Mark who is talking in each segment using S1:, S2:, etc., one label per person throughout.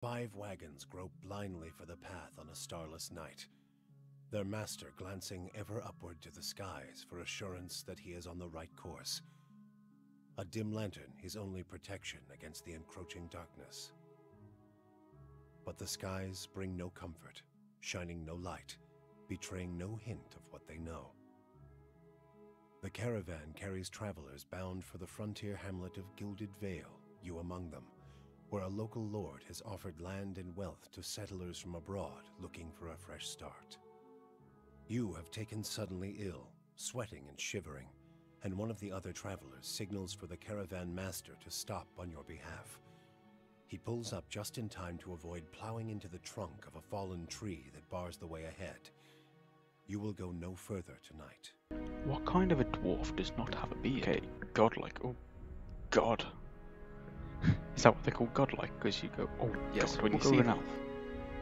S1: 5 wagons grope blindly for the path on a starless night, their master glancing ever upward to the skies for assurance that he is on the right course. A dim lantern his only protection against the encroaching darkness. But the skies bring no comfort, shining no light, betraying no hint of what they know. The caravan carries travelers bound for the frontier hamlet of Gilded Vale, you among them, where a local lord has offered land and wealth to settlers from abroad looking for a fresh start. You have taken suddenly ill, sweating and shivering, and one of the other travelers signals for the caravan master to stop on your behalf. He pulls up just in time to avoid plowing into the trunk of a fallen tree that bars the way ahead. You will go no further tonight.
S2: What kind of a dwarf does not have a beard? Okay, godlike. Oh, God. Is that what they call godlike? Because you go, oh, yes, God, when you see an elf.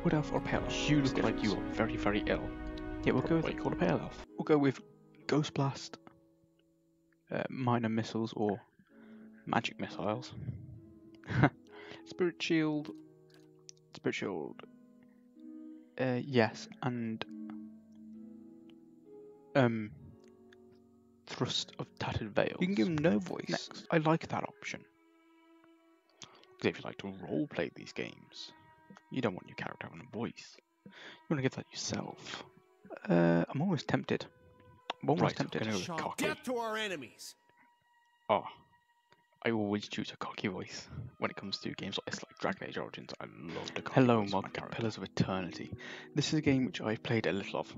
S2: Wood elf or pale elf? You look like you are very, very ill. Yeah, we'll go with what you call a pale elf. We'll go with Ghost Blast, minor missiles, or magic missiles. Spirit Shield. Yes, and Thrust of Tattered Veils. You can give him no voice. Next. I like that option. Because if you like to roleplay these games, you don't want your character having a voice. You want to give that yourself. I'm almost tempted. I'm almost tempted.
S1: Death to our enemies!
S2: Oh, I always choose a cocky voice when it comes to games like this, like Dragon Age Origins. I love the cocky voice. Hello and welcome to Pillars of Eternity. This is a game which I've played a little of.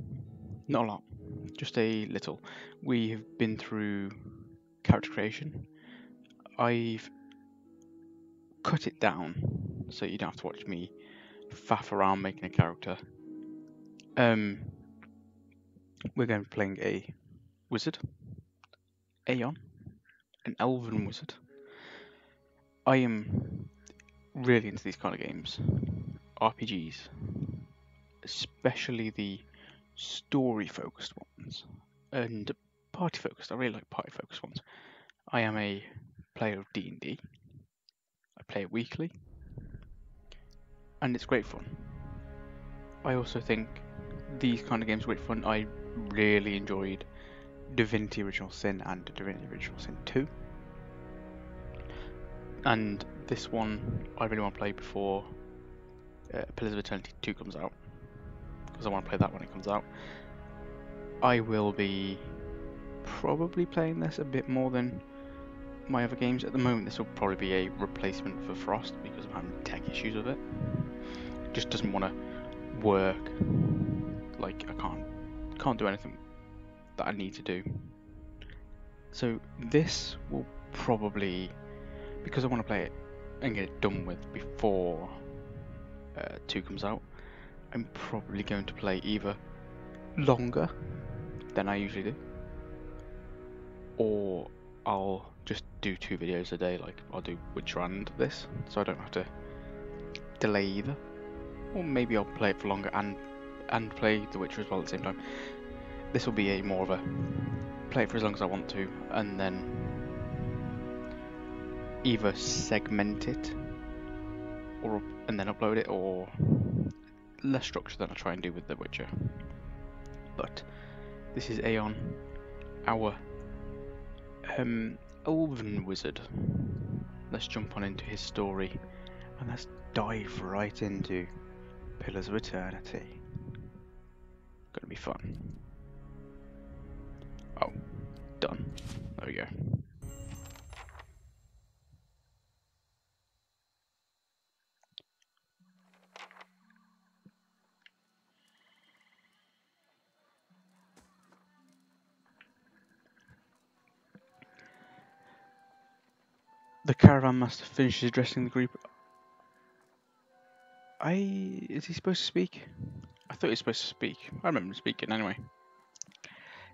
S2: Not a lot, just a little. We have been through character creation. I've cut it down so you don't have to watch me faff around making a character. We're going to be playing a wizard, Aeon, an elven wizard. I am really into these kind of games, RPGs, especially the story-focused ones, and party-focused. I really like party-focused ones. I am a player of D&D. I play it weekly, and it's great fun. I also think these kind of games are great fun. I really enjoyed Divinity Original Sin and Divinity Original Sin 2. And this one I really want to play before Pillars of Eternity 2 comes out, because I want to play that when it comes out. I will be probably playing this a bit more than my other games. At the moment this will probably be a replacement for Frost because I'm having tech issues with it. It just doesn't want to work. Like I can't do anything that I need to do. So this will probably, because I want to play it and get it done with before 2 comes out, I'm probably going to play either longer than I usually do, or I'll just do 2 videos a day, like I'll do Witcher and this, so I don't have to delay either. Or maybe I'll play it for longer and play The Witcher as well at the same time. This will be a more of a play it for as long as I want to, and then either segment it and then upload it, or less structure than I try and do with The Witcher. But this is Aeon, our elven wizard. Let's jump on into his story and let's dive right into Pillars of Eternity. Gonna be fun. Oh, done. There we go. The caravan master finishes addressing the group. Is he supposed to speak? I thought he was supposed to speak. I remember him speaking anyway.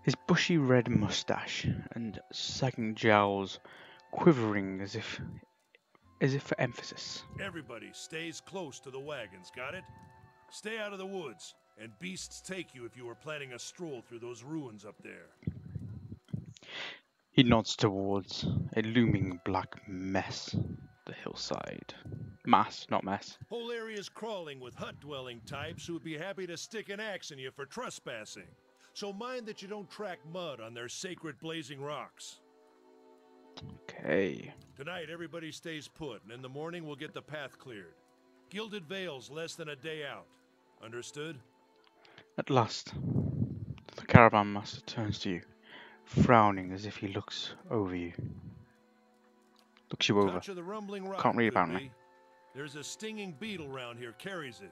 S2: His bushy red moustache and sagging jowls quivering as if for emphasis.
S3: Everybody stays close to the wagons, got it? Stay out of the woods, and beasts take you if you were planning a stroll through those ruins up there.
S2: He nods towards a looming black mess, the hillside. Mass, not mess.
S3: Whole area's crawling with hut-dwelling types who would be happy to stick an axe in you for trespassing. So mind that you don't track mud on their sacred blazing rocks.
S2: Okay.
S3: Tonight, everybody stays put, and in the morning we'll get the path cleared. Gilded Vale's less than a day out. Understood?
S2: At last, the caravan master turns to you, frowning as if he looks over you. Looks you over.
S3: Touch of the rumbling rock,
S2: Can't read
S3: could
S2: apparently.
S3: be. There's a stinging beetle round here carries it.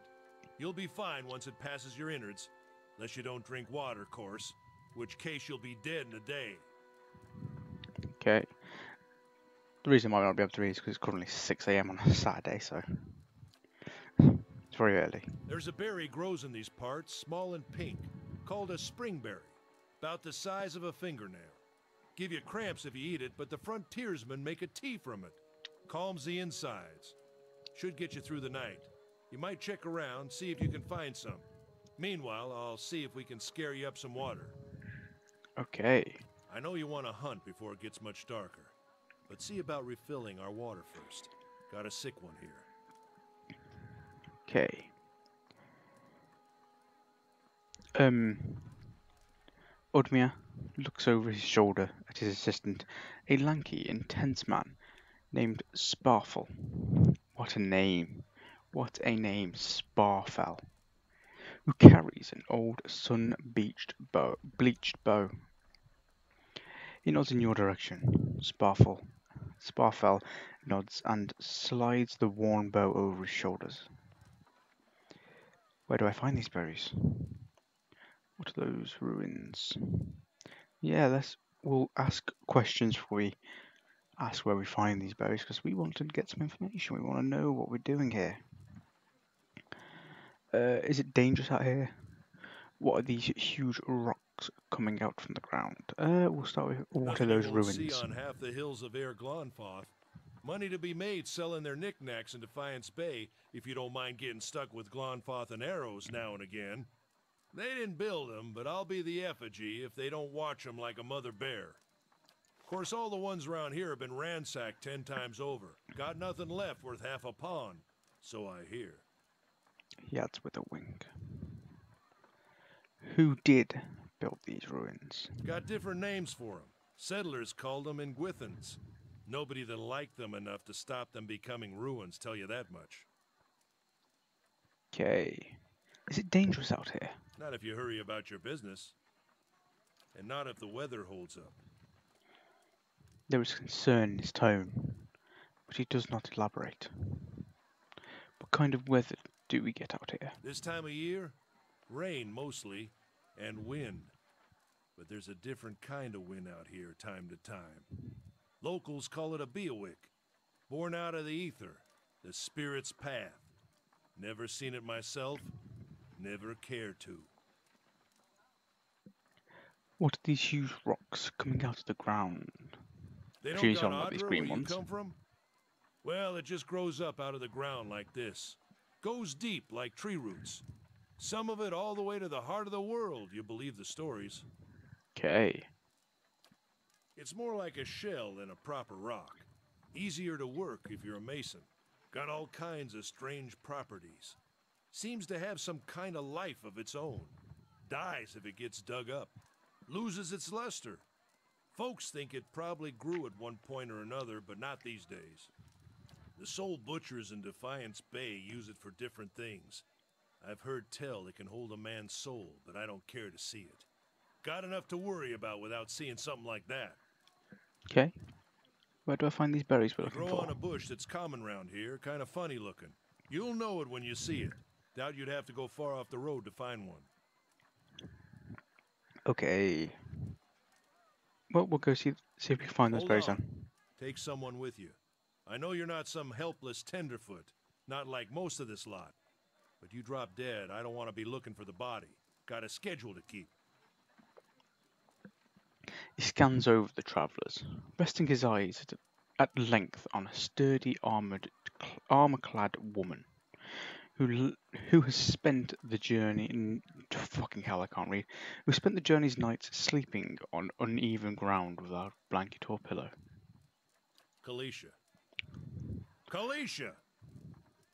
S3: You'll be fine once it passes your innards. Unless you don't drink water, of course. Which case you'll be dead in a day.
S2: Okay. The reason why I won't be able to read is because it's currently 6 AM on a Saturday, so it's very early.
S3: There's a berry grows in these parts, small and pink, called a springberry. About the size of a fingernail. Give you cramps if you eat it, but the frontiersmen make a tea from it. Calms the insides. Should get you through the night. You might check around, see if you can find some. Meanwhile, I'll see if we can scare you up some water.
S2: Okay.
S3: I know you want to hunt before it gets much darker, but see about refilling our water first. Got a sick one here.
S2: Okay. Udmir looks over his shoulder at his assistant, a lanky, intense man named Sparfel. What a name. What a name, Sparfel. Who carries an old sun-bleached bow. He nods in your direction. Sparfel nods and slides the worn bow over his shoulders. Where do I find these berries? What are those ruins? Yeah, we'll ask questions before we ask where we find these berries, because we want to get some information. We want to know what we're doing here. Is it dangerous out here? What are these huge rocks coming out from the ground? We'll start with what are
S3: Nothing
S2: those
S3: you won't
S2: ruins?
S3: see on half the hills of Air Glonfoth. Money to be made selling their knickknacks in Defiance Bay, if you don't mind getting stuck with Glonfoth and arrows now and again. They didn't build them, but I'll be the effigy if they don't watch them like a mother bear. Of course, all the ones around here have been ransacked 10 times over. Got nothing left worth half a pawn, so I hear.
S2: He adds with a wink. Who did build these ruins?
S3: Got different names for them. Settlers called them Ingwithans. Nobody that liked them enough to stop them becoming ruins, tell you that much.
S2: Okay. Is it dangerous out here?
S3: Not if you hurry about your business. And not if the weather holds up.
S2: There is concern in his tone, but he does not elaborate. What kind of weather do we get out here?
S3: This time of year, rain mostly, and wind. But there's a different kind of wind out here time to time. Locals call it a Beowick, born out of the ether, the spirit's path. Never seen it myself, never cared to.
S2: What are these huge rocks coming out of the ground?
S3: They don't
S2: Trees
S3: got
S2: on these
S3: Adra
S2: green
S3: where
S2: ones.
S3: you come from? Well, it just grows up out of the ground like this. Goes deep like tree roots. Some of it all the way to the heart of the world, you believe the stories.
S2: Okay.
S3: It's more like a shell than a proper rock. Easier to work if you're a mason. Got all kinds of strange properties. Seems to have some kind of life of its own. Dies if it gets dug up. Loses its luster. Folks think it probably grew at one point or another, but not these days. The soul butchers in Defiance Bay use it for different things. I've heard tell it can hold a man's soul, but I don't care to see it. Got enough to worry about without seeing something like that.
S2: Okay. Where do I find these berries we're
S3: They
S2: looking
S3: grow
S2: for?
S3: on a bush that's common round here, kind of funny looking. You'll know it when you see it. Doubt you'd have to go far off the road to find one.
S2: Okay. Well, we'll go see if we can find those
S3: Hold
S2: berries
S3: on.
S2: then.
S3: Take someone with you. I know you're not some helpless tenderfoot, not like most of this lot. But you drop dead, I don't want to be looking for the body. Got a schedule to keep.
S2: He scans over the travellers, resting his eyes at length on a sturdy, armour-clad woman who has spent the journey in fucking hell, I can't read. Who spent the journey's nights sleeping on uneven ground without blanket or pillow.
S3: Kalisha. Kalisha!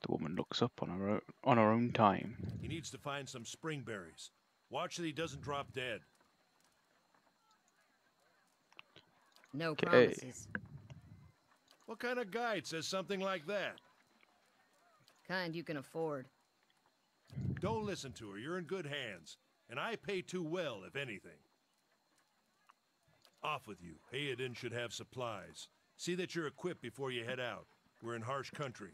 S2: The woman looks up on her own time.
S3: He needs to find some spring berries. Watch that he doesn't drop dead.
S4: No
S2: Okay.
S4: promises.
S3: What kind of guide says something like that?
S4: Kind you can afford.
S3: Don't listen to her. You're in good hands. And I pay too well, if anything. Off with you. Hayden should have supplies. See that you're equipped before you head out. We're in harsh country.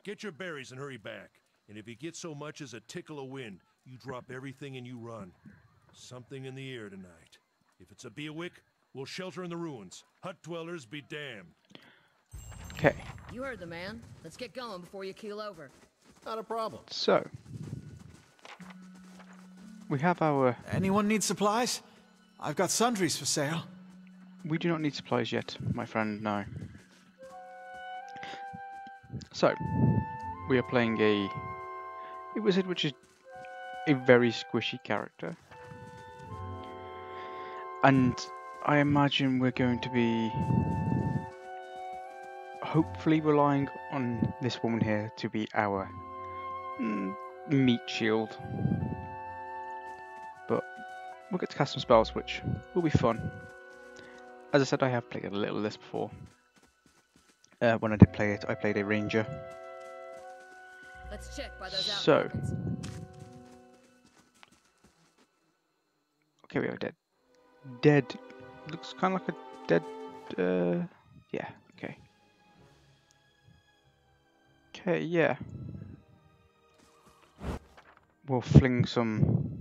S3: Get your berries and hurry back. And if you get so much as a tickle of wind, you drop everything and you run. Something in the air tonight. If it's a Beawick, we'll shelter in the ruins. Hut dwellers be damned.
S2: Okay,
S4: You heard the man. Let's get going before you keel over.
S1: Not a problem.
S2: so we have our.
S5: Anyone need supplies? I've got sundries for sale.
S2: We do not need supplies yet, my friend. No. So we are playing a. It was it, which is a very squishy character, and I imagine we're going to be hopefully relying on this woman here to be our meat shield. But we'll get to cast some spells, which will be fun. As I said, I have played a little of this before. When I did play it, I played a ranger.
S4: Let's check by those
S2: So.
S4: outbuildings.
S2: Okay, we are dead. Dead. Looks kind of like a dead. Yeah. Okay. Okay. Yeah. We'll fling some.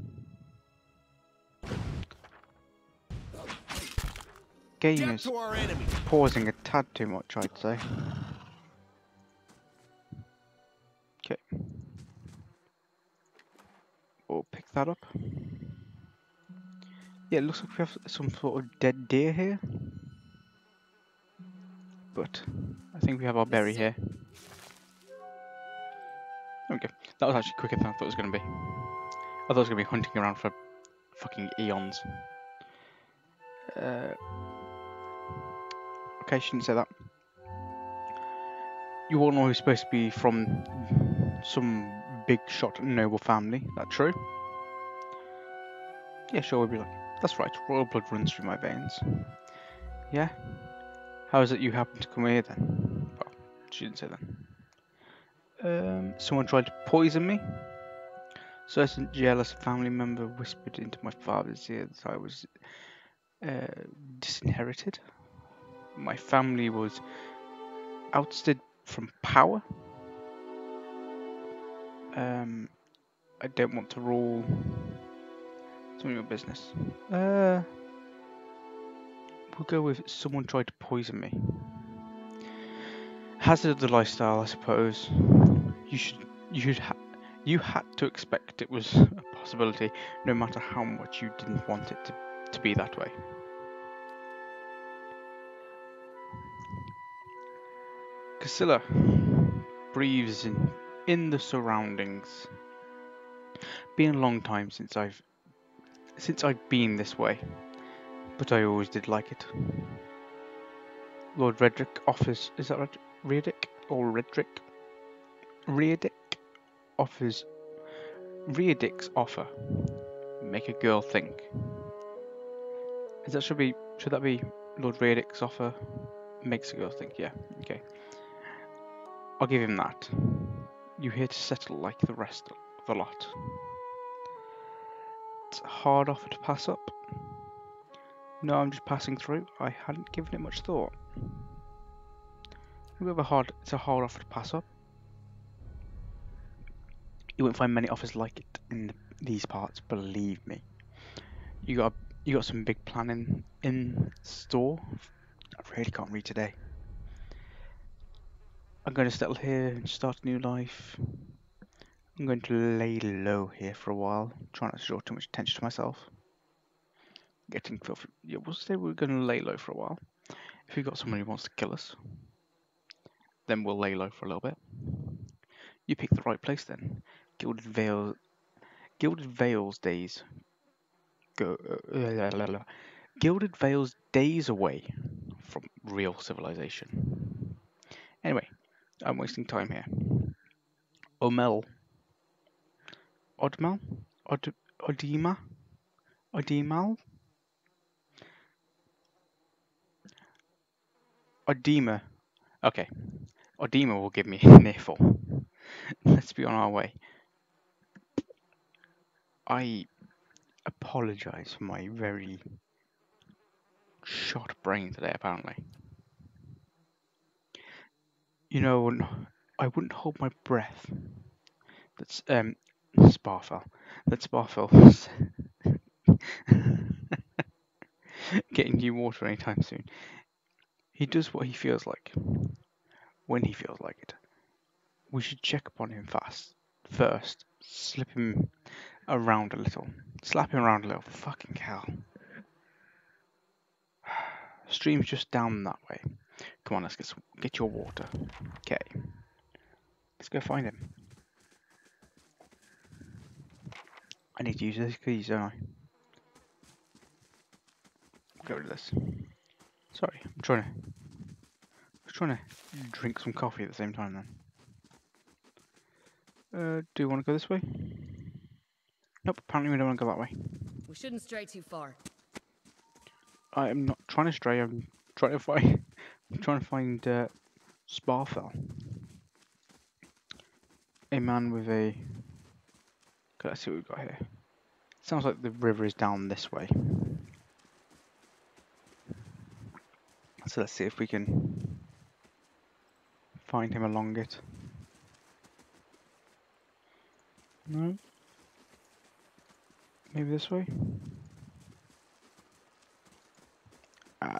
S2: Game is
S5: our enemy.
S2: pausing a tad too much, I'd say. Okay. We'll pick that up. Yeah, it looks like we have some sort of dead deer here. But I think we have our berry here. Okay, that was actually quicker than I thought it was going to be. I thought I was going to be hunting around for fucking eons. Okay, shouldn't say that. You all know he's supposed to be from some big shot noble family. That true? Yeah, sure, we'll be like, that's right, royal blood runs through my veins. Yeah? How is it you happen to come here then? Well, she didn't say that. Someone tried to poison me? Certain jealous family member whispered into my father's ear that I was disinherited. My family was ousted from power. I don't want to rule. It's none of your business. We'll go with someone tried to poison me. Hazard of the lifestyle, I suppose. You had to expect it was a possibility, no matter how much you didn't want it to be that way. Casilla breathes in the surroundings. Been a long time since I've been this way, but I always did like it. Lord Redrick offers, is that right? Riedick or Redrick? Riedick offers. Riedick's offer. Make a girl think. Should that be Lord Riedick's offer? Makes a girl think. Yeah. Okay. I'll give him that. You here to settle like the rest of the lot. It's a hard offer to pass up. No, I'm just passing through. I hadn't given it much thought. It's a hard offer to pass up. You won't find many offers like it in these parts, believe me. You got some big planning in store. I really can't read today. I'm going to settle here and start a new life. I'm going to lay low here for a while. Try not to draw too much attention to myself. Getting filthy. Yeah, we'll say we're going to lay low for a while. If we've got someone who wants to kill us, then we'll lay low for a little bit. You picked the right place then. Gilded Vale's days. Gilded Vale's days away from real civilization. Anyway, I'm wasting time here. Omel. Odmel? Odema? Odemal? Odema. Okay. Odema will give me an earful. Let's be on our way. I apologise for my very shot brain today, apparently. You know, I wouldn't hold my breath. That's, Sparfell. That Sparfell was getting new water anytime soon. He does what he feels like, when he feels like it. We should check upon him first. Slip him around a little. Slap him around a little. Fucking hell. Stream's just down that way. Come on, let's get your water. Okay. Let's go find him. I need to use these keys, don't I? Get rid of this. Sorry, I'm trying to drink some coffee at the same time then. Do you want to go this way? Nope, apparently we don't want to go that way.
S4: We shouldn't stray too far.
S2: I am not trying to stray, I'm trying to find Sparfell. A man with a... Okay, let's see what we've got here. Sounds like the river is down this way. So let's see if we can find him along it. No? Maybe this way?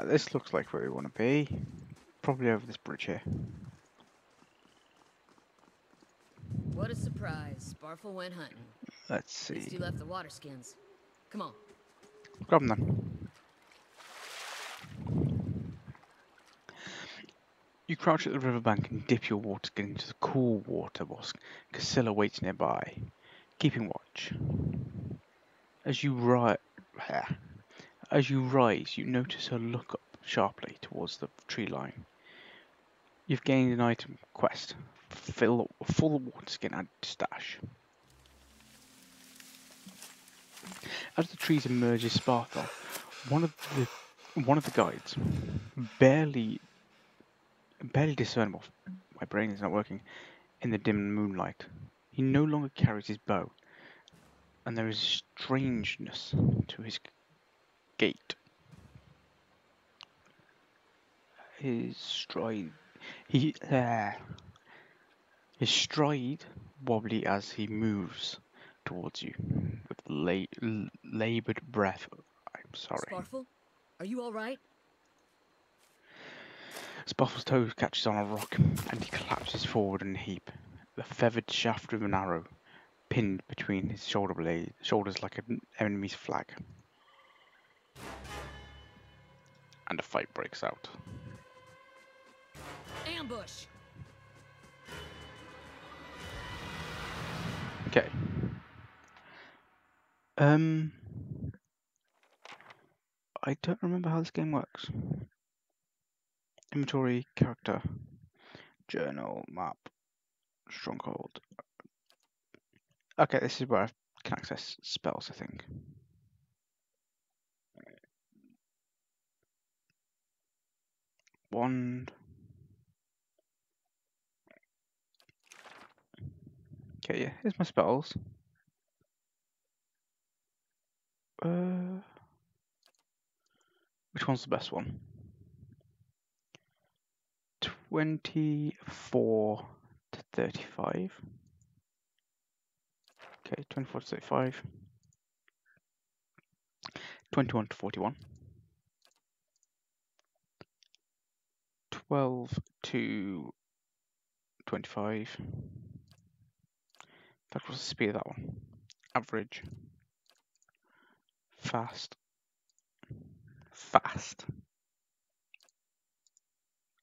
S2: This looks like where we want to be. Probably over this bridge here.
S4: What a surprise. Sparfell went hunting.
S2: Let's
S4: At least
S2: see.
S4: he left the water skins. Come on.
S2: Grab them then. You crouch at the riverbank and dip your water skin into the cool water whilst Casilla waits nearby, keeping watch. As you rise, you notice her look up sharply towards the tree line. You've gained an item quest. Fill full water skin and stash. As the trees emerges Sparfell, one of the guides, barely discernible, my brain is not working, in the dim moonlight. He no longer carries his bow, and there is strangeness to his gait. His stride wobbly as he moves towards you with laboured breath. I'm sorry.
S4: Sparfell, are you all right?
S2: Sparfell's toe catches on a rock, and he collapses forward in a heap, the feathered shaft of an arrow pinned between his shoulders like an enemy's flag. And a fight breaks out.
S4: Ambush!
S2: Okay. I don't remember how this game works. Inventory, character, journal, map, stronghold. Okay, this is where I can access spells, I think. Wand. Okay, yeah, here's my spells. Which one's the best one? 24 to 35. Okay, 24 to 35. 21 to 41. 12 to 25. That was the speed of that one. Average. Fast.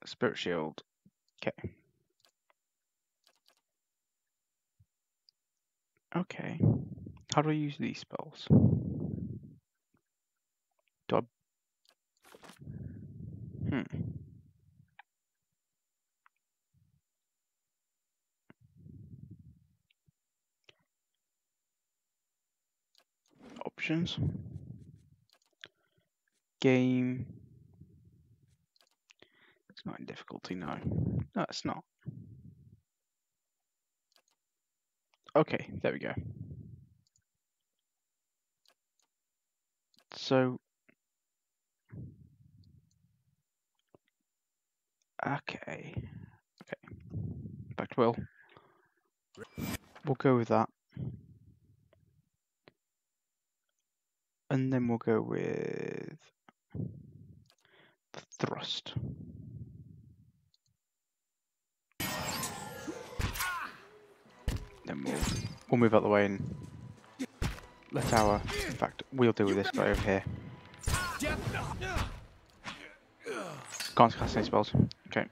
S2: Spirit shield. Okay. Okay. How do I use these spells? Do I... options. Game. It's not in difficulty, no. No, it's not. Okay, there we go. So, okay. Back to Will. We'll go with that. And then we'll go with thrust. Then we'll move out the way and let our, in fact, we'll deal with this guy over here. Can't cast any spells. Okay.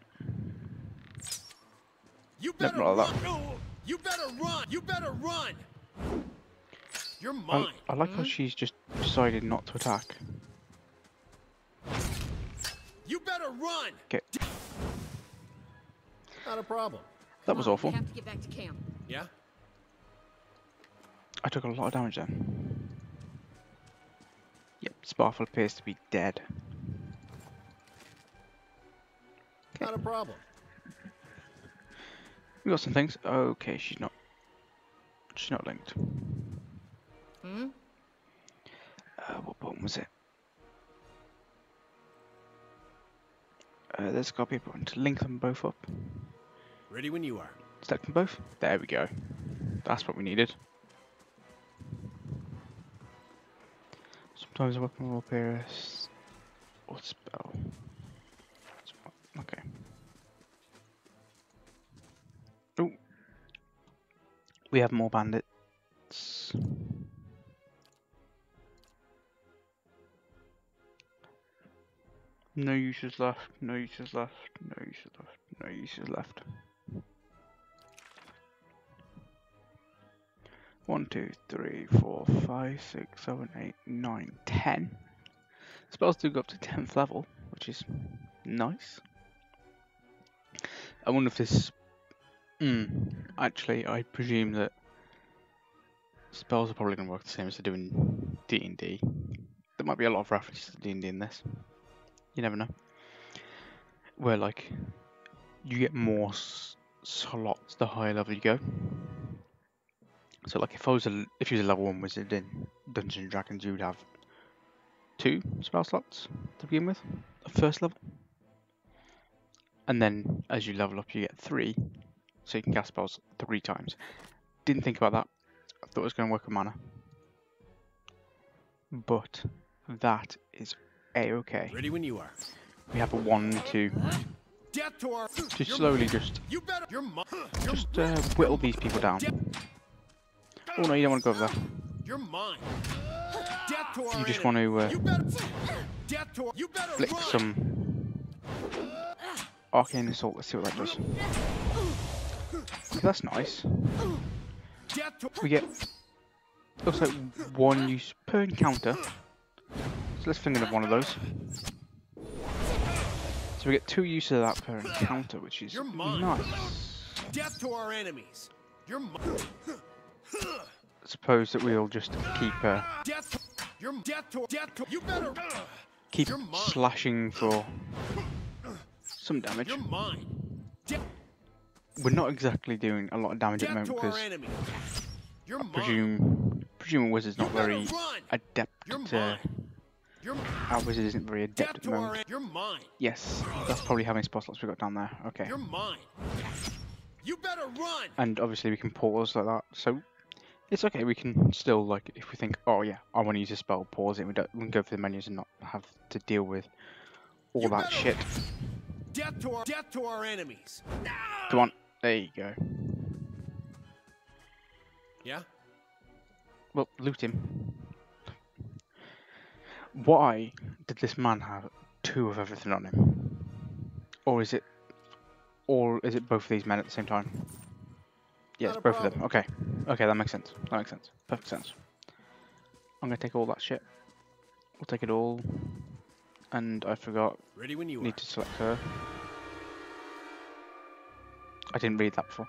S2: Nope, not like that.
S6: You better run! You better run! You're mine.
S2: I like how she's just decided not to attack.
S6: You better run!
S2: Okay.
S6: Not a problem.
S2: That was awful.
S4: We have to get back to camp.
S6: Yeah?
S2: I took a lot of damage then. Yep, Sparfle appears to be dead. Okay.
S6: Not a problem.
S2: We got some things. Okay, she's not linked.
S4: Hmm?
S2: What button was it? There's got to be a button to link them both up.
S6: Ready when you are.
S2: Select them both. There we go. That's what we needed. Sometimes a weapon will appear as or spell. Okay. Oh. We have more bandits. No uses left, no uses left, no uses left, no uses left. 1, 2, 3, 4, 5, 6, 7, 8, 9, 10. Spells do go up to 10th level, which is nice. I wonder if this... actually, I presume that spells are probably going to work the same as they do in D&D. There might be a lot of references to D&D in this. You never know. Where, like, you get more slots the higher level you go. So, like, if you was a level 1 wizard in Dungeons and Dragons, you would have 2 spell slots to begin with, at first level. And then, as you level up, you get 3, so you can cast spells 3 times. Didn't think about that. I thought it was going to work with mana. But that is A-okay.
S6: Ready when you are.
S2: We have a 1, 2.
S6: Death to our...
S2: Just slowly just whittle these people down. Oh no, you don't want to go over there.
S6: You're mine. Death to our
S2: You just want to flick
S6: run.
S2: some arcane assault. Let's see what that does. Okay, that's nice.
S6: Death to...
S2: We get looks like 1 use per encounter. So let's fling another one of those. So we get 2 uses of that per encounter, which is nice.
S6: Death to our enemies. You're mine.
S2: Suppose that we'll just keep keep slashing for some damage.
S6: You're mine.
S2: We're not exactly doing a lot of damage at the moment because I presume a wizard's not very adept. Our wizard isn't very adept at the moment.
S6: You're mine.
S2: Yes, that's probably how many spell slots we got down there. Okay.
S6: You're mine. You better run.
S2: And obviously we can pause like that, so it's okay. We can still, like, if we think, oh yeah, I want to use a spell, pause it. We can go through the menus and not have to deal with all that shit.
S6: Death to our enemies.
S2: Come on, there you go.
S6: Yeah.
S2: Well, loot him. Why did this man have 2 of everything on him? Or is it both of these men at the same time? Yeah, it's both of them. Okay. Okay, that makes sense. That makes sense. Perfect sense. I'm gonna take all that shit. We'll take it all. And I forgot.
S6: Ready when you
S2: need to select her. I didn't read that before.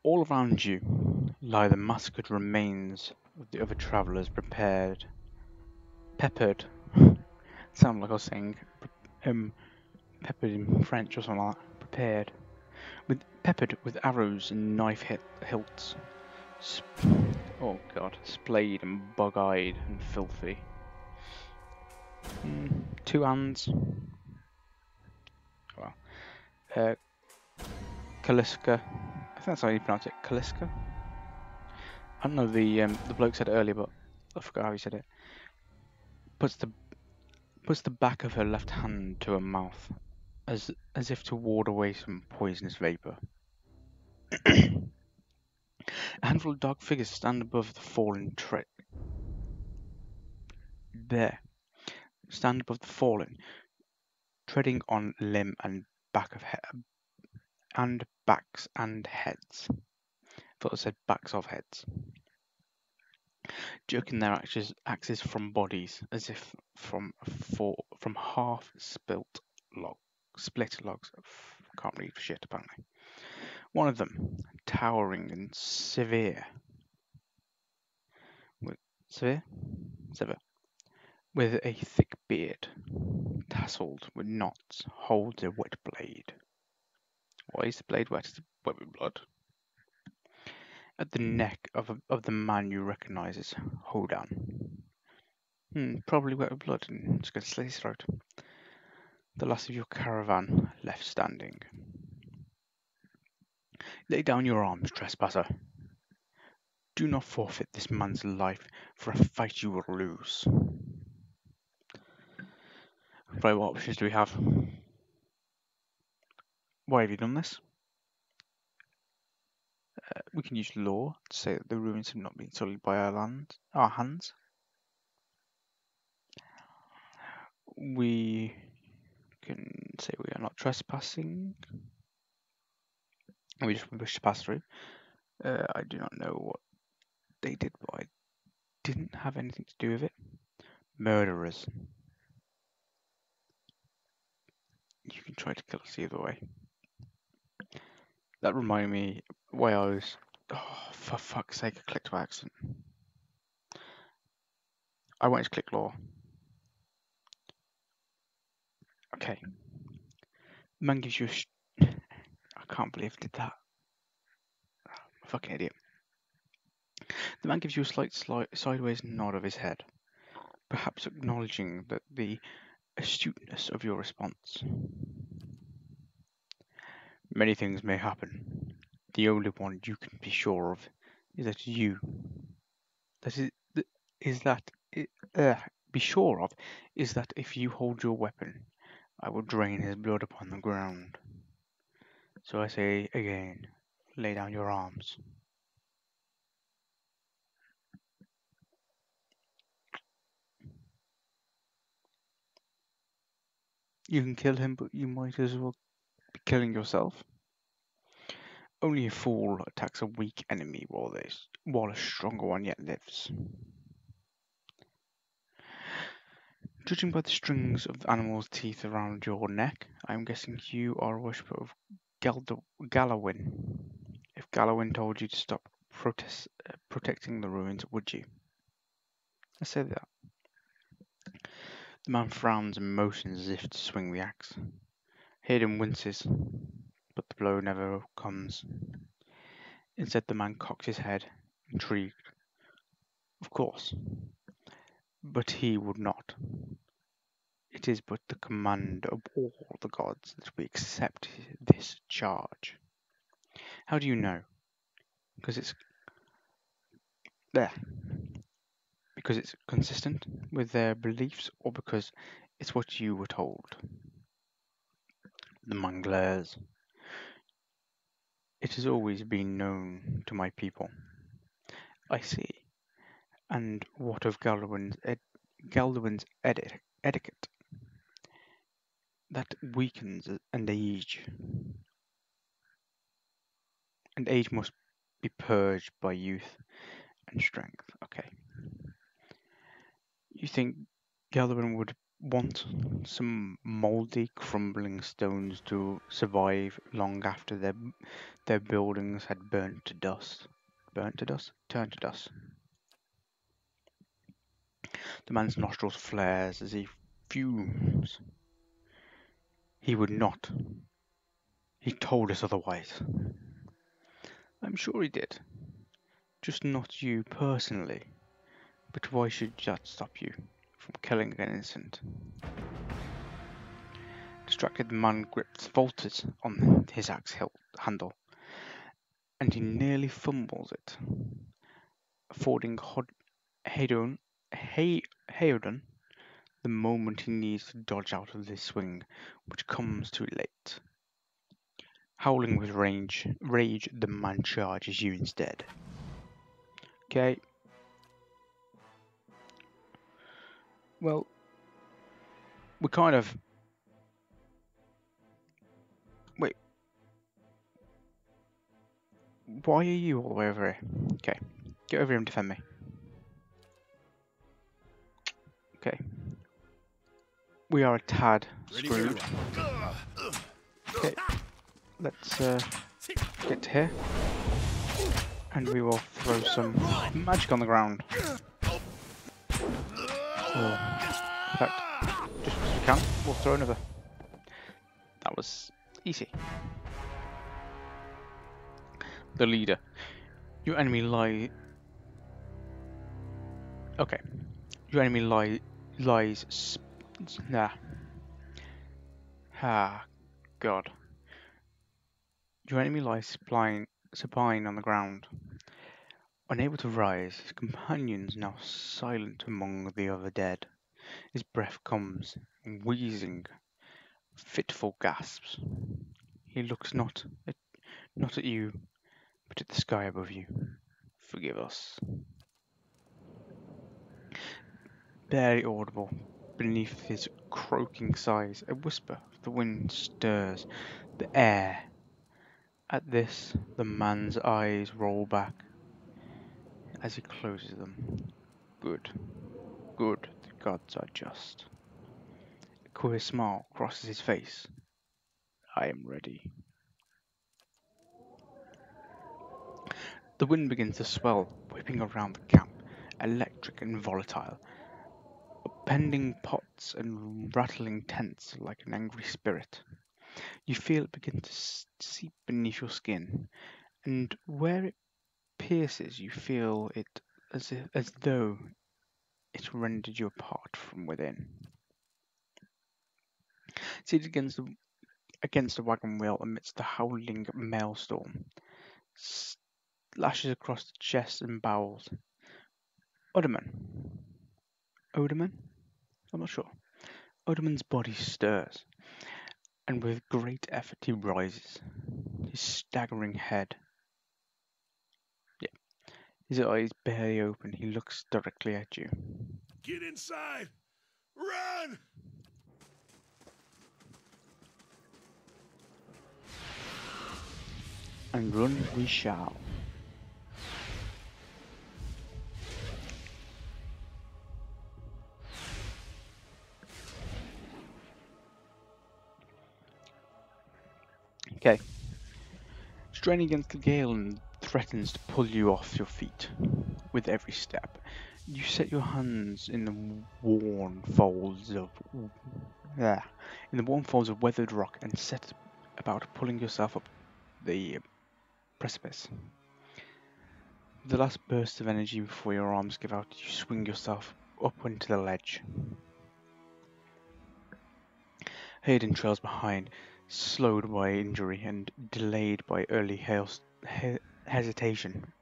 S2: All around you lie the massacred remains of the other travellers peppered. Sound like I was saying peppered in French or something like that. Peppered with arrows and knife hilts. Oh god, splayed and bug-eyed and filthy. 2 hands. Well, Kaliska. I think that's how you pronounce it. Kaliska. I don't know. The bloke said it earlier, but I forgot how he said it. Puts the back of her left hand to her mouth, as if to ward away some poisonous vapor. A handful of dark figures stand above the fallen treading on limb and backs and heads. I thought it said backs of heads. Jerking their axes from bodies, as if from half split logs. Can't read shit apparently. One of them, towering and severe, with a thick beard, tasseled with knots, holds a wet blade. Why is the blade wet? Is it wet with blood? At the neck of the man you recognise as Hodan. Probably wet with blood and just going to slit his throat. The last of your caravan left standing. Lay down your arms, trespasser. Do not forfeit this man's life for a fight you will lose. Right, what options do we have? Why have you done this? We can use law to say that the ruins have not been sullied by our hands. We can say we are not trespassing. We just wish to pass through. I do not know what they did, but I didn't have anything to do with it. Murderers. You can try to kill us either way. That reminded me why I was... Oh, for fuck's sake, I clicked by accident. I wanted to click law. Okay. Man gives you a... I can't believe I did that. Fucking idiot. The man gives you a slight sideways nod of his head, perhaps acknowledging that the astuteness of your response. Many things may happen. The only one you can be sure of is that be sure of is that if you hold your weapon, I will drain his blood upon the ground. So I say again, lay down your arms. You can kill him, but you might as well be killing yourself. Only a fool attacks a weak enemy while a stronger one yet lives. Judging by the strings of the animal's teeth around your neck, I am guessing you are a worshipper of Galawin. If Galawin told you to stop protecting the ruins, would you? I say that. The man frowns and motions as if to swing the axe. Hayden winces, but the blow never comes. Instead, the man cocks his head, intrigued. Of course. But he would not. It is but the command of all the gods that we accept this charge. How do you know? Because it's there. Because it's consistent with their beliefs, or because it's what you were told? The man glares. It has always been known to my people. I see. And what of Galduin's etiquette? That weakens and age. And age must be purged by youth and strength. Okay. You think Galduin would want some mouldy, crumbling stones to survive long after their buildings had burnt to dust. Burnt to dust? Turned to dust. The man's nostrils flares as he fumes. He would not. He told us otherwise. I'm sure he did. Just not you personally. But why should that stop you from killing an innocent? Distracted, the man grips Volters on his axe handle, and he nearly fumbles it, affording Hayden the moment he needs to dodge out of this swing, which comes too late. Howling with rage, the man charges you instead. Okay. Well, we kind of... Wait. Why are you all the way over here? Okay. Get over here and defend me. Okay. We are a tad screwed. Okay. Let's get to here. And we will throw some magic on the ground. In fact, just because we can, we'll throw another. That was easy. The leader. Your enemy Okay. Your enemy lies. Nah. Ah, God. Your enemy lies supine on the ground. Unable to rise, his companions now silent among the other dead. His breath comes, wheezing, fitful gasps. He looks not at you, but at the sky above you. Forgive us. Barely audible, beneath his croaking sighs, a whisper of the wind stirs the air. At this, the man's eyes roll back as he closes them. Good, the gods are just. A queer smile crosses his face. I am ready. The wind begins to swell, whipping around the camp, electric and volatile. Upending pots and rattling tents like an angry spirit. You feel it begin to seep beneath your skin, and where it pierces, you feel it as though it rendered you apart from within. Seated against a wagon wheel amidst the howling maelstrom, lashes across the chest and bowels. Oderman? I'm not sure. Oderman's body stirs, and with great effort he rises, his staggering head. His eyes barely open, he looks directly at you.
S3: Get inside! Run!
S2: And run we shall. Okay. Straining against the gale and threatens to pull you off your feet with every step. You set your hands in the worn folds of weathered rock and set about pulling yourself up the precipice. With the last burst of energy before your arms give out, you swing yourself up into the ledge. Hayden trails behind, slowed by injury and delayed by early hesitation.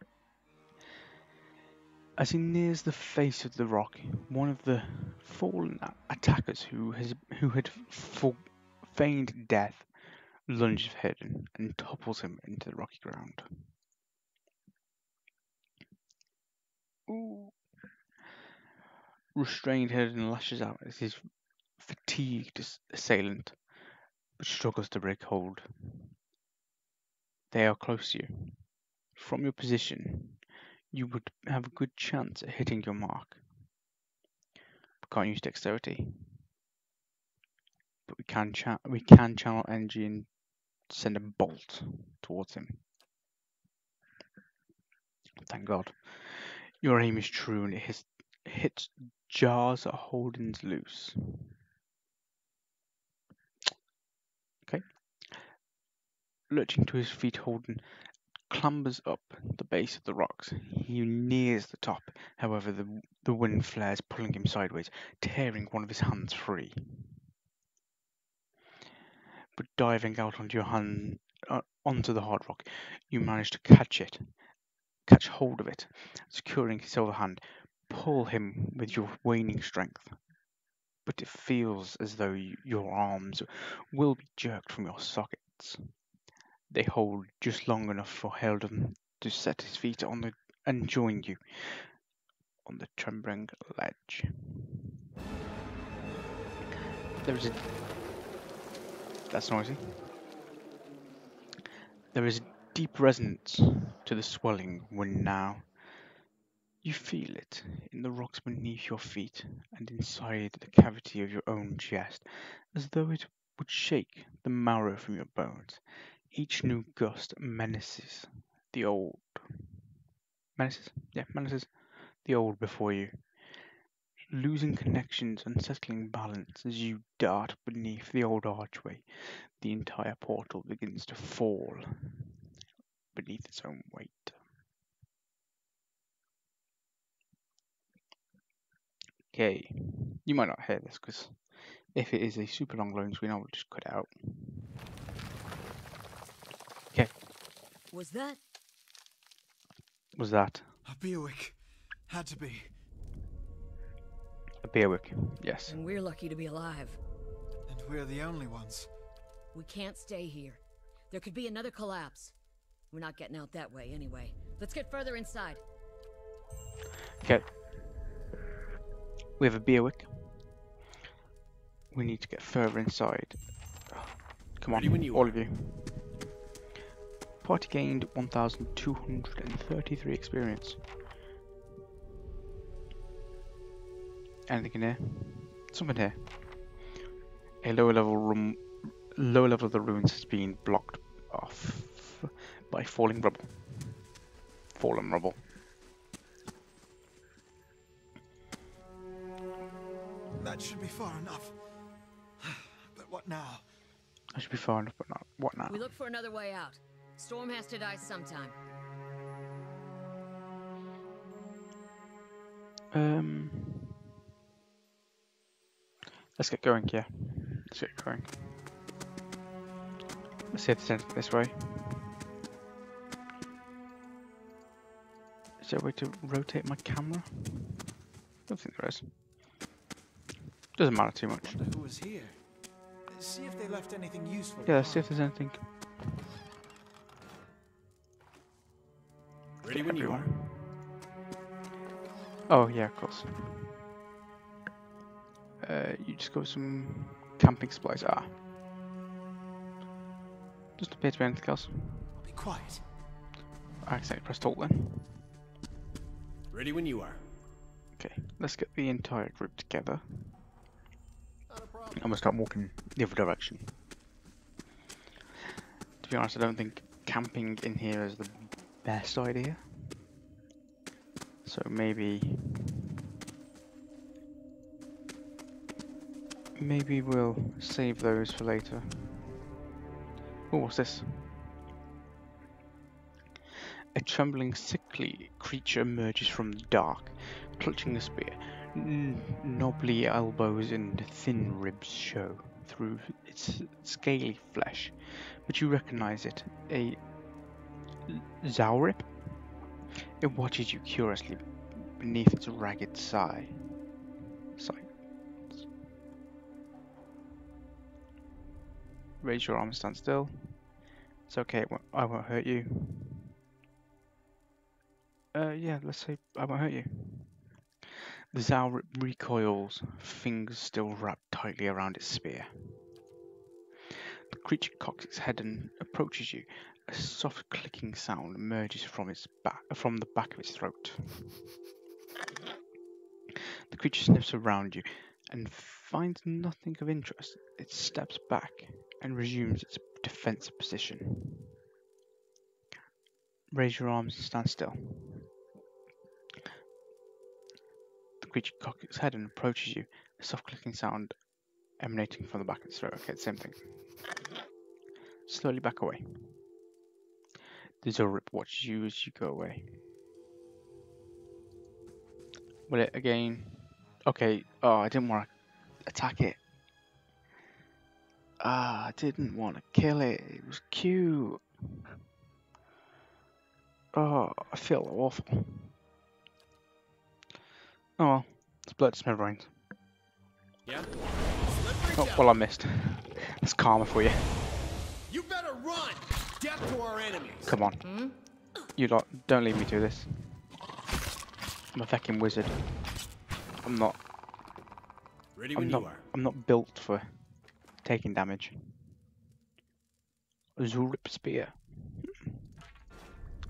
S2: As he nears the face of the rock, one of the fallen attackers who had feigned death lunges for Hayden and topples him into the rocky ground. Ooh. Restrained, Hayden lashes out as his fatigued assailant, but struggles to break hold. They are close to you. From your position, you would have a good chance at hitting your mark, but can't use dexterity. but we can channel energy and send a bolt towards him. Thank God. Your aim is true and it hits jars at Holden's loose. Okay. Lurching to his feet, Holden clambers up the base of the rocks. He nears the top, however the wind flares, pulling him sideways, tearing one of his hands free. But diving out onto your hand, onto the hard rock, you manage to catch hold of it, securing his other hand, pull him with your waning strength. But it feels as though your arms will be jerked from your sockets. They hold just long enough for Holden to set his feet on and join you on the trembling ledge. That's noisy. There is a deep resonance to the swelling wind now. You feel it in the rocks beneath your feet and inside the cavity of your own chest, as though it would shake the marrow from your bones. Each new gust menaces the old. Menaces the old before you. Losing connections, unsettling balance as you dart beneath the old archway, the entire portal begins to fall beneath its own weight. Okay, you might not hear this because if it is a super long loading screen, I will just cut it out. Okay.
S4: Was that?
S5: A Beerwick. Had to be.
S2: A Beerwick, yes.
S4: And we're lucky to be alive.
S5: And we're the only ones.
S4: We can't stay here. There could be another collapse. We're not getting out that way anyway. Let's get further inside.
S2: Okay. We have a Beerwick. We need to get further inside. Come on, all of you. Party gained 1,233 experience. Anything in here? Something here. A lower level of the ruins has been blocked off by falling rubble. Fallen rubble.
S5: That should be far enough. But what now?
S2: That should be far enough, but not. What now?
S4: We look for another way out. Storm has to die sometime.
S2: Let's get going, yeah. Let's get going. Let's see if there's anything this way. Is there a way to rotate my camera? I don't think there is. Doesn't matter too much.
S5: Wonder who was here. See if they left anything useful.
S2: Yeah, let's see if there's anything.
S6: Ready when you are.
S2: Oh yeah, of course. You just got some camping supplies. Doesn't appear to be anything else.
S5: Be quiet.
S2: I accidentally pressed Alt then.
S6: Ready when you are.
S2: Okay, let's get the entire group together. I'm gonna start walking the other direction. To be honest, I don't think camping in here is the best idea. So maybe we'll save those for later. Oh, what's this? A trembling, sickly creature emerges from the dark, clutching a spear. Knobbly elbows and thin ribs show through its scaly flesh, but you recognize it. A Zaurip? It watches you curiously beneath its ragged sides. Raise your arm and stand still. It's okay, I won't hurt you. Yeah, let's say I won't hurt you. The Zaurip recoils, fingers still wrapped tightly around its spear. The creature cocks its head and approaches you. A soft clicking sound emerges from the back of its throat. The creature sniffs around you, and finds nothing of interest, it steps back and resumes its defensive position. Raise your arms and stand still. The creature cocks its head and approaches you, a soft clicking sound emanating from the back of its throat. Okay, same thing. Slowly back away. The Zulrip watches you as you go away. Will it again? Okay, oh, I didn't want to attack it. I didn't want to kill it. It was cute. Oh, I feel awful. Oh well, it's blood to smithereens.
S6: Yeah?
S2: Oh, well, I missed. That's karma for you.
S6: You better run! Death to our enemies!
S2: Come on. You lot, don't leave me to this. I'm a fucking wizard. I'm not.
S6: Ready when you are.
S2: I'm not built for taking damage. A Zulrip spear.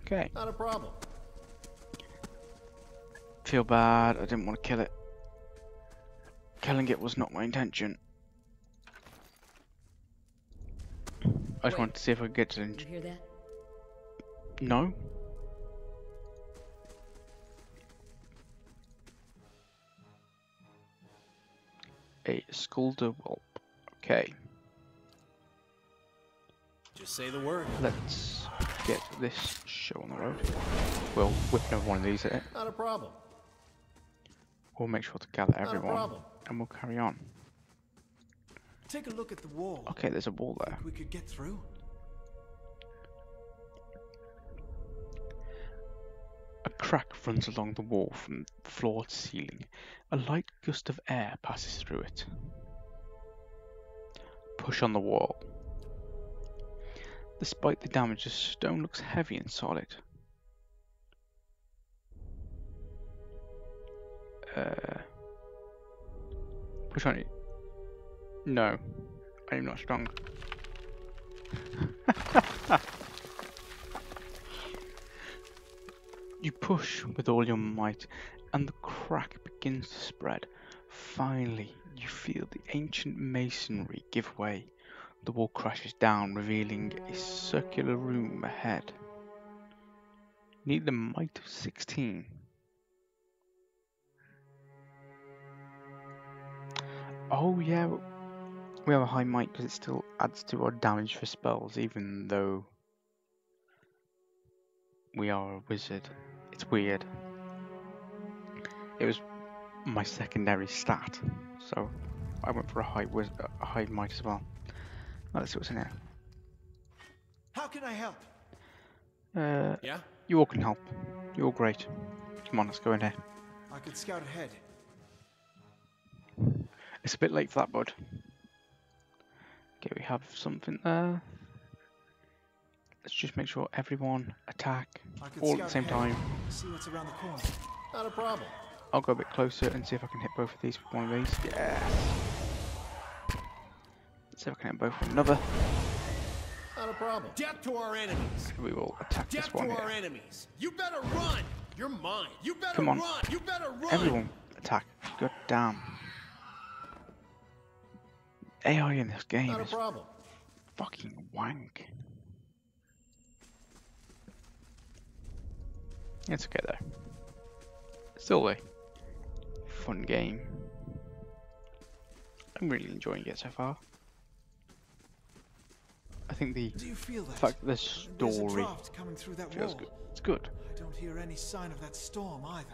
S2: Okay.
S6: Not a problem.
S2: Feel bad. I didn't want to kill it. Killing it was not my intention. I just wanted to see if I could get to
S4: Did you hear that?
S2: No. A Skulder Whelp. Okay.
S6: Just say the word.
S2: Let's get this show on the road. We'll whip another one of these at it.
S6: Not a problem.
S2: We'll make sure to gather
S6: Not a
S2: everyone.
S6: problem.
S2: And we'll carry on.
S5: Take a look at the wall.
S2: Okay, there's a wall there.
S5: Think we could get through?
S2: A crack runs along the wall from floor to ceiling. A light gust of air passes through it. Push on the wall. Despite the damage, the stone looks heavy and solid. Push on it. No, I am not strong. You push with all your might, and the crack begins to spread. Finally, you feel the ancient masonry give way. The wall crashes down, revealing a circular room ahead. Need the might of 16. Oh yeah, we have a high might because it still adds to our damage for spells, even though we are a wizard. It's weird. It was my secondary stat, so I went for a high might as well. Well, let's see what's in here.
S5: How can I help?
S6: Yeah?
S2: You all can help. You're all great. Come on, let's go in here.
S5: I could scout ahead.
S2: It's a bit late for that, bud. Okay, we have something there. Let's just make sure everyone attack
S5: I could
S2: all at
S5: scout
S2: the same
S5: ahead.
S2: time.
S5: See what's around the corner.
S6: Not a problem.
S2: I'll go a bit closer and see if I can hit both of these with one of these. Yeah. Let's see if I can hit both with another.
S6: Not a problem. Death to our enemies.
S2: We will attack
S6: Death
S2: this one
S6: to our
S2: here.
S6: enemies. You better run. You're mine. You better
S2: Come on.
S6: run. You better run.
S2: Everyone attack. God damn. AI in this game
S6: Not a
S2: is
S6: problem.
S2: fucking wank. It's okay though. Still a fun game. I'm really enjoying it so far. I think the
S5: Do you feel that?
S2: fact that the
S5: There's a
S2: story
S5: draft coming through that
S2: feels
S5: wall.
S2: good. It's good.
S5: I don't hear any sign of that storm either.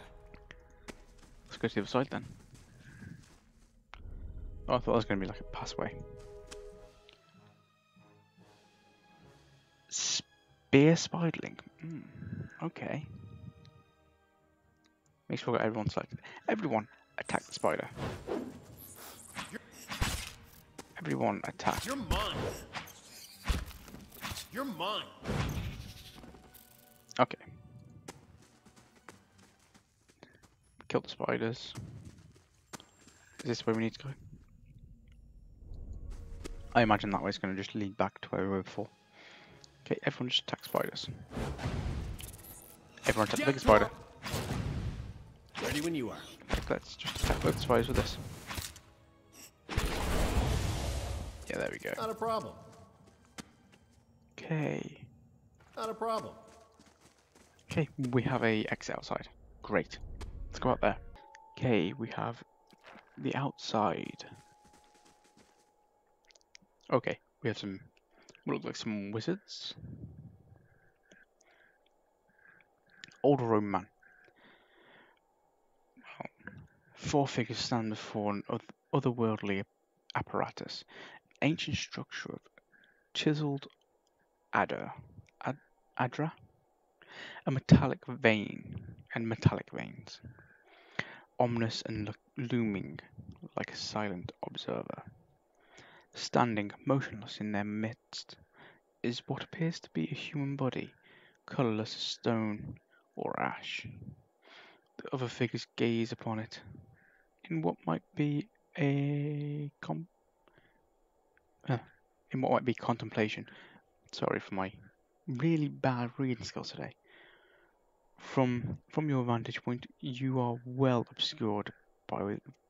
S2: Let's go to the other side then. Oh, I thought it was going to be like a passway. Spear Spiderling. Okay. Make sure we got everyone selected. Everyone attack the spider. Everyone attack.
S6: You're mine. You're mine.
S2: Okay. Kill the spiders. Is this where we need to go? I imagine that way is going to just lead back to where we were before. Okay, everyone just attack spiders. Everyone attack the biggest spider.
S6: Ready when you are.
S2: Let's just attack both spiders with this. Yeah, there we go.
S6: Not a problem.
S2: Okay.
S6: Not a problem.
S2: Okay, we have a exit outside. Great. Let's go out there. Okay, we have the outside. Okay, we have some, what look like some wizards. Old Rome man. Four figures stand before an otherworldly apparatus. Ancient structure of chiseled adder. Adra? A metallic vein and metallic veins. Ominous and looming like a silent observer. Standing motionless in their midst is what appears to be a human body, colourless as stone or ash. The other figures gaze upon it in what might be contemplation. Sorry for my really bad reading skills today. From your vantage point, you are well obscured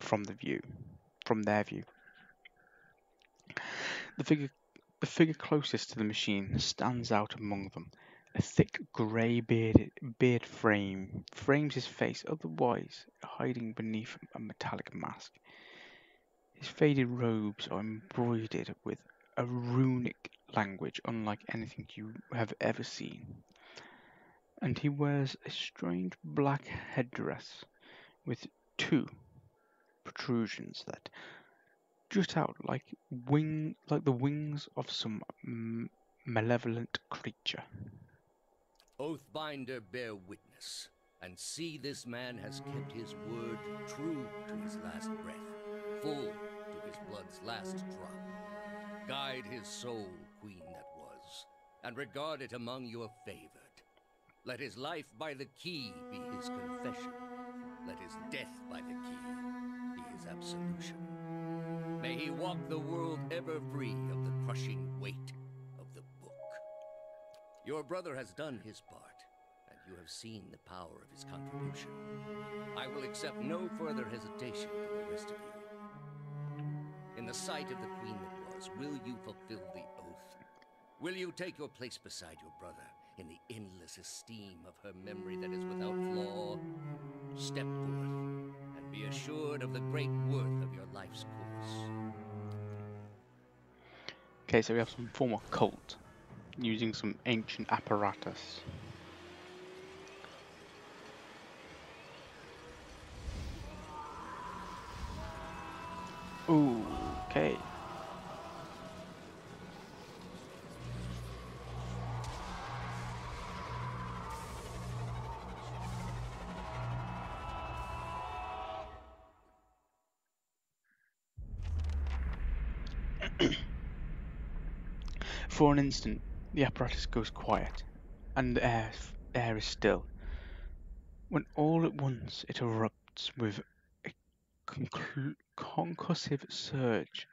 S2: from their view. The figure closest to the machine stands out among them. A thick grey beard frames his face, otherwise hiding beneath a metallic mask. His faded robes are embroidered with a runic language unlike anything you have ever seen. And he wears a strange black headdress with two protrusions that jut out like the wings of some malevolent creature.
S7: Oathbinder, bear witness, and see this man has kept his word true to his last breath, full to his blood's last drop. Guide his soul, queen that was, and regard it among your favored. Let his life by the key be his confession. Let his death by the key be his absolution. May he walk the world ever free of the crushing weight of the book. Your brother has done his part, and you have seen the power of his contribution. I will accept no further hesitation from the rest of you. In the sight of the queen that was, will you fulfill the oath? Will you take your place beside your brother in the endless esteem of her memory that is without flaw? Step forth, and be assured of the great worth of your life's course.
S2: Okay, so we have some form of cult using some ancient apparatus. Ooh, okay. For an instant, the apparatus goes quiet, and the air is still, when all at once it erupts with a concussive surge.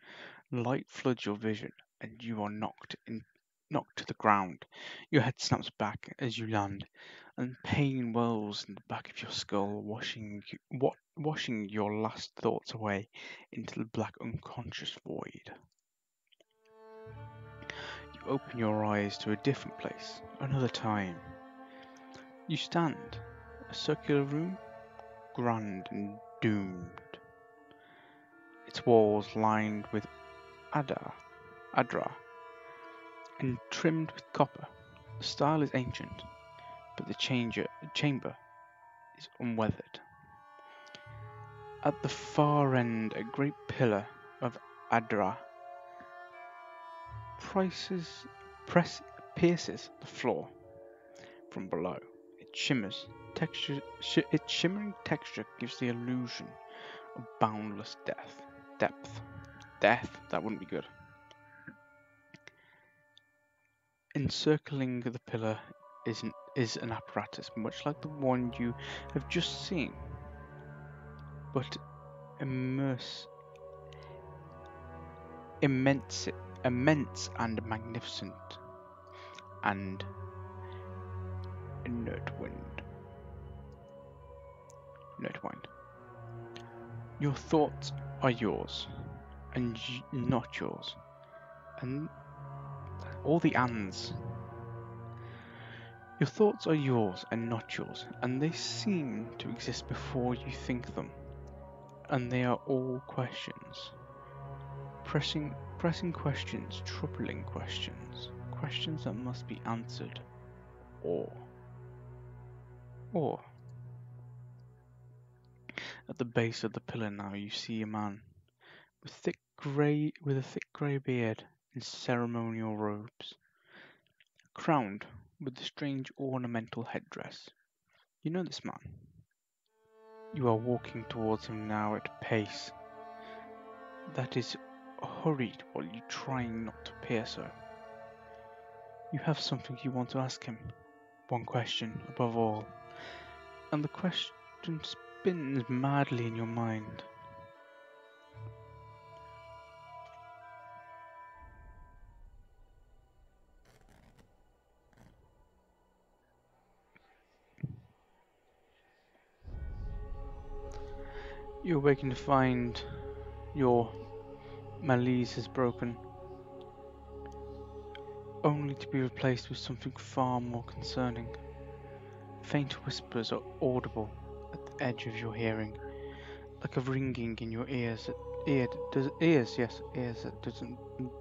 S2: Light floods your vision, and you are knocked to the ground. Your head snaps back as you land, and pain wells in the back of your skull, washing your last thoughts away into the black unconscious void. You open your eyes to a different place, another time. You stand, a circular room, grand and doomed. Its walls lined with adra, and trimmed with copper. The style is ancient, but the chamber is unweathered. At the far end, a great pillar of adra pierces the floor from below. Its shimmering texture gives the illusion of boundless depth. That wouldn't be good. Encircling the pillar is an apparatus much like the one you have just seen, but immense and magnificent, and Nerdwind. Your thoughts are yours, and not yours. And all the ands. Your thoughts are yours and not yours, and they seem to exist before you think them. And they are all questions. Pressing questions, troubling questions. Questions that must be answered. Or. At the base of the pillar now you see a man with a thick grey beard and ceremonial robes, crowned with a strange ornamental headdress. You know this man. You are walking towards him now at a pace that is hurried while you trying not to appear so. You have something you want to ask him, one question above all, and the question spins madly in your mind. You awaken to find your malaise has broken, only to be replaced with something far more concerning. Faint whispers are audible at the edge of your hearing, like a ringing in your ears. Ears that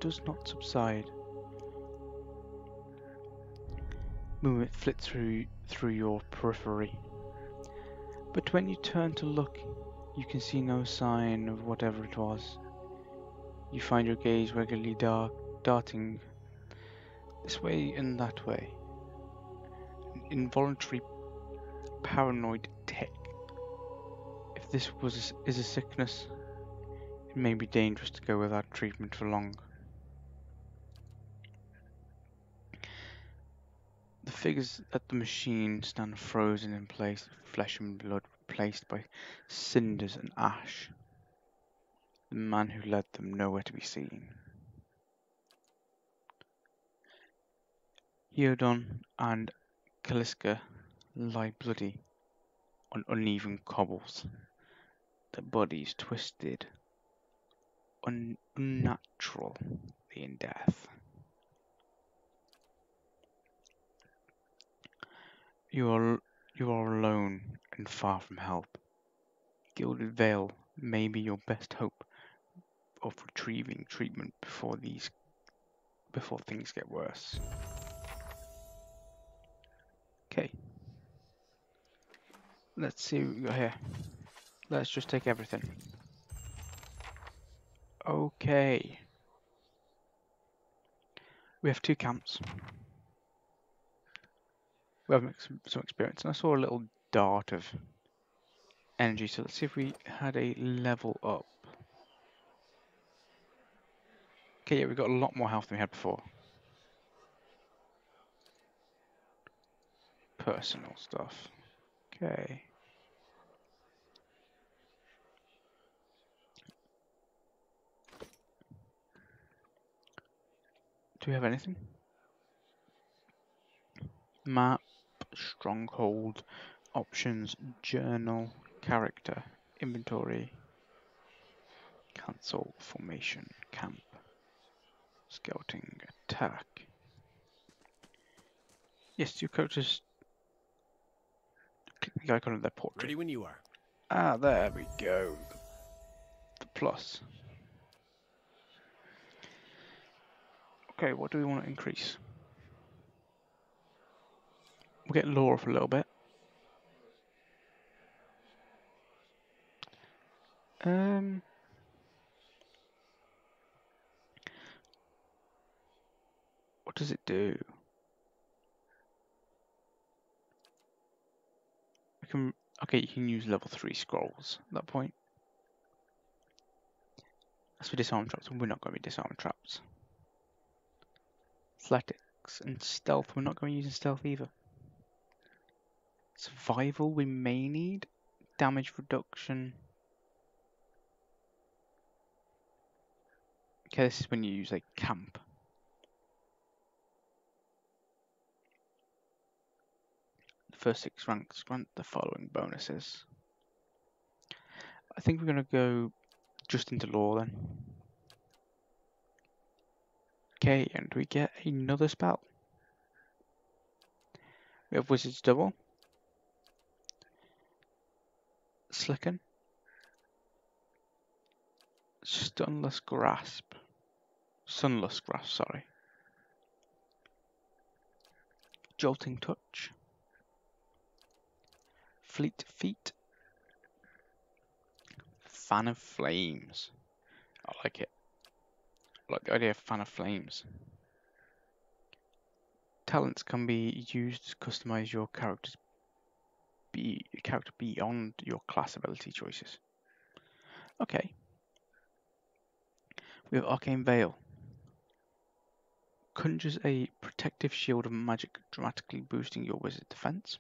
S2: does not subside. Movement flits through your periphery, but when you turn to look, you can see no sign of whatever it was. You find your gaze regularly darting this way and that way. An involuntary paranoid tick. If this is a sickness, it may be dangerous to go without treatment for long. The figures at the machine stand frozen in place, flesh and blood replaced by cinders and ash. The man who led them nowhere to be seen. Heodon and Kaliska lie bloody on uneven cobbles, their bodies twisted, unnaturally in death. You are alone and far from help. Gilded Veil may be your best hope of retrieving treatment before things get worse. Okay. Let's see what we got here. Let's just take everything. Okay. We have 2 camps. We have some experience, and I saw a little dart of energy, so let's see if we had a level up. Okay, yeah, we've got a lot more health than we had before. Personal stuff. Okay. Do we have anything? Map, stronghold, options, journal, character, inventory, cancel, formation, camp, scouting, attack. Yes, your characters. Click the icon of their portrait.
S6: Ready when you are.
S2: Ah, there we go. The plus. Okay, what do we want to increase? We'll get lore up a little bit. What does it do? Okay, you can use level 3 scrolls at that point. As for disarm traps, we're not going to be disarm traps. Athletics and stealth, we're not going to be using stealth either. Survival, we may need. Damage reduction. Okay, this is when you use a camp. The first 6 ranks grant the following bonuses. I think we're going to go just into lore then. Okay, and we get another spell. We have Wizard's Double, Slicken, Sunless Grasp, sorry. Jolting Touch, Fleet Feet, Fan of Flames. I like it. I like the idea of Fan of Flames. Talents can be used to customize your character beyond your class ability choices. Okay. We have Arcane Veil. Conjures a protective shield of magic, dramatically boosting your wizard defense.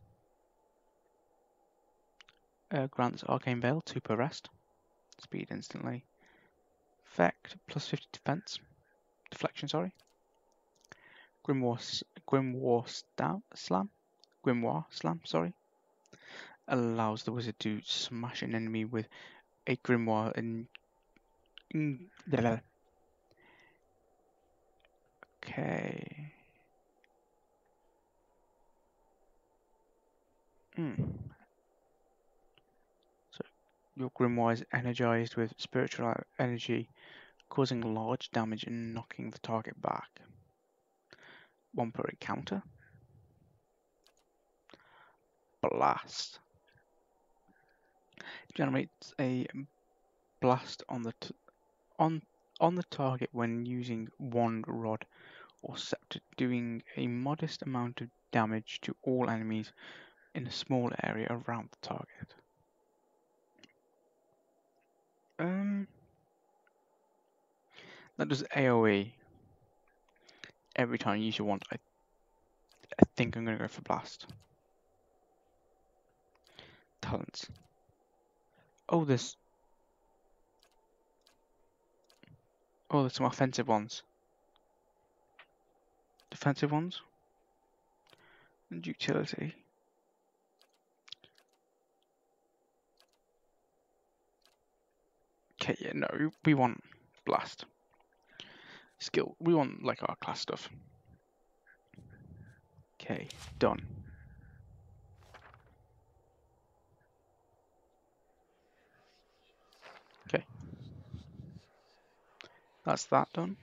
S2: Grants Arcane Veil 2 per rest. Speed instantly. Effect plus 50 deflection, sorry. Grimoire Slam, sorry. Allows the wizard to smash an enemy with a grimoire Okay. So your grimoire is energized with spiritual energy, causing large damage and knocking the target back. 1 per encounter. Blast. Generates a blast on the target when using wand, rod, or scepter, doing a modest amount of damage to all enemies in a small area around the target. That does AoE every time you use your wand. I think I'm going to go for blast. Talents. Oh, there's some offensive ones. Defensive ones. And utility. Okay, yeah, no, we want blast. Skill, we want like our class stuff. Okay, done. Okay. That's that done.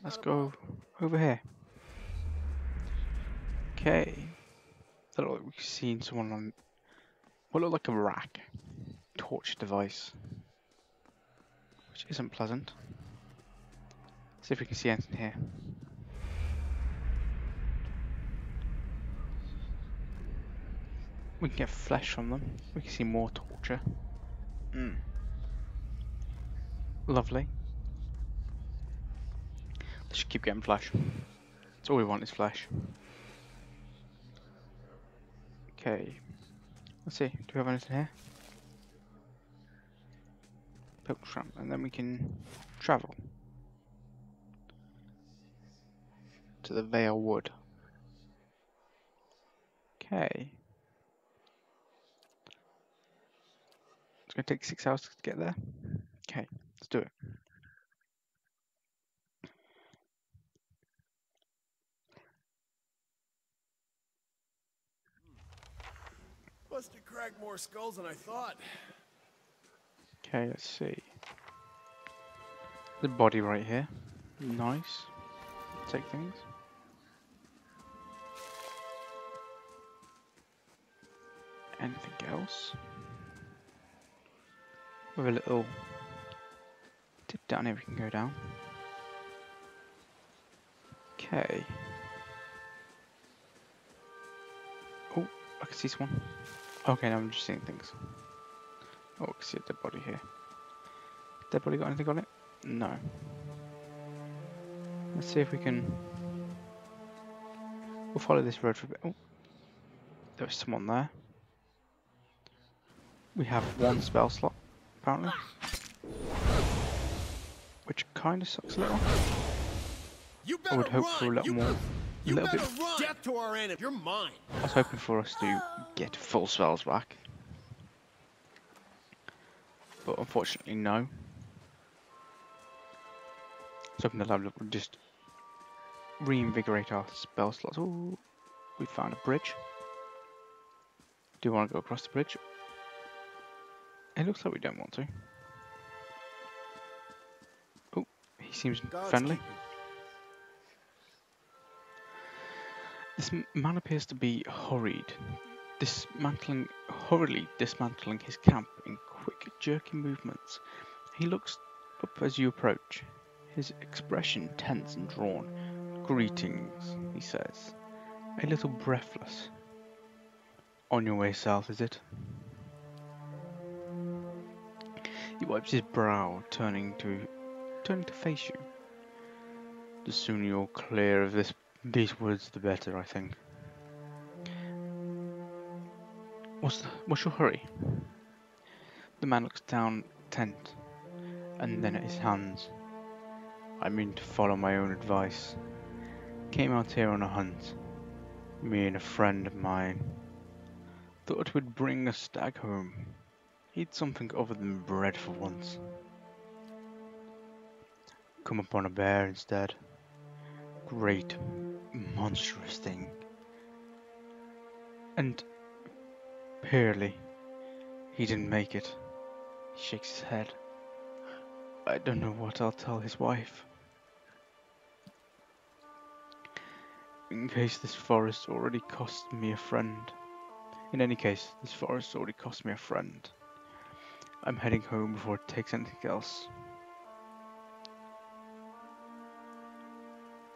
S2: Let's go over here. Okay. That look like we've seen someone on what looked like a rack. Torch device. Which isn't pleasant. See if we can see anything here. We can get flesh from them. We can see more torture. Lovely. Let's just keep getting flesh. That's all we want is flesh. Okay. Let's see. Do we have anything here? Pilgrim, and then we can travel to the Vale Wood. Okay. It's going to take 6 hours to get there. Okay, let's do it.
S6: Must have cracked more skulls than I thought.
S2: Okay, let's see. The body right here. Nice. Take things. Anything else? With a little tip down here, we can go down. Okay. Oh, I can see someone. Okay, now I'm just seeing things. Oh, I can see a dead body here. Dead body got anything on it? No. Let's see if we can... We'll follow this road for a bit. Oh, there's someone there. We have 1 spell slot, apparently. Which kind of sucks a little. I would hope for a little more. A little bit.
S6: Death to our enemy. You're mine.
S2: I was hoping for us to get full spells back. But unfortunately, no. I was hoping the level would just reinvigorate our spell slots. Oh, we found a bridge. Do you want to go across the bridge? It looks like we don't want to. Oh, he seems friendly.
S5: Godspeed.
S2: This man appears to be hurriedly dismantling his camp in quick, jerky movements. He looks up as you approach, his expression tense and drawn. "Greetings," he says, a little breathless. "On your way south, is it?" He wipes his brow, turning to face you. "The sooner you're clear of these woods, the better, I think." What's your hurry?" The man looks down, tent, and then at his hands. "I mean to follow my own advice. Came out here on a hunt. Me and a friend of mine. Thought we'd bring a stag home. Eat something other than bread for once. Come upon a bear instead. Great, monstrous thing. And apparently, he didn't make it." He shakes his head. "I don't know what I'll tell his wife. In case this forest already cost me a friend. In any case, this forest already cost me a friend. I'm heading home before it takes anything else."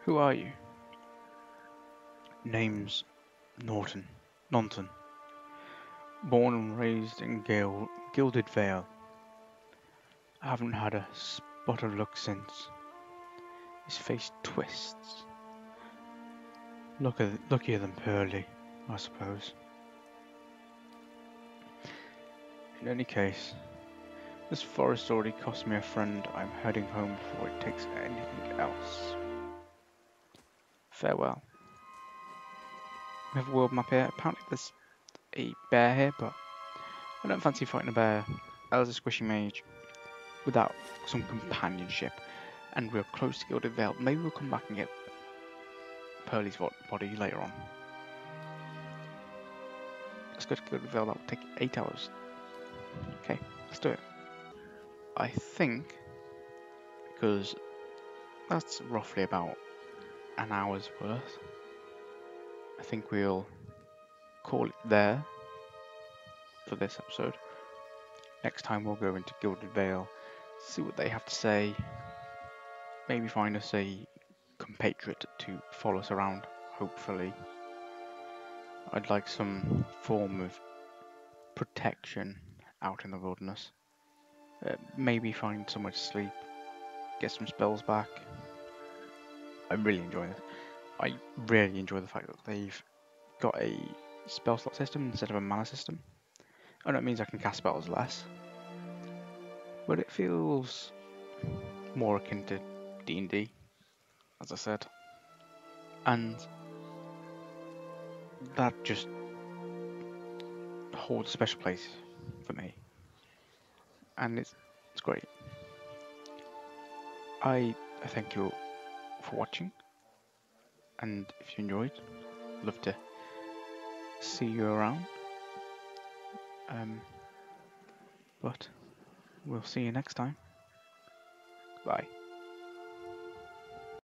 S2: "Who are you?" "Name's Norton. Born and raised in Gilded Vale. I haven't had a spot of luck since." His face twists. "Luckier than Pearly, I suppose. In any case, this forest already cost me a friend. I'm heading home before it takes anything else. Farewell." We have a world map here. Apparently there's a bear here, but I don't fancy fighting a bear as a squishy mage without some companionship. And we're close to Gilded Vale. Maybe we'll come back and get Pearly's body later on. Let's go to Gilded Vale. That will take 8 hours. Okay, let's do it. I think, because that's roughly about an hour's worth, I think we'll call it there for this episode. Next time we'll go into Gilded Vale, see what they have to say, maybe find us a compatriot to follow us around, hopefully. I'd like some form of protection out in the wilderness. Maybe find somewhere to sleep, get some spells back. I'm really enjoying it. I really enjoy the fact that they've got a spell slot system instead of a mana system. I know it means I can cast spells less, but it feels more akin to D&D, as I said. And that just holds a special place for me. And it's great. I thank you for watching. And if you enjoyed, I'd love to see you around. But we'll see you next time. Bye.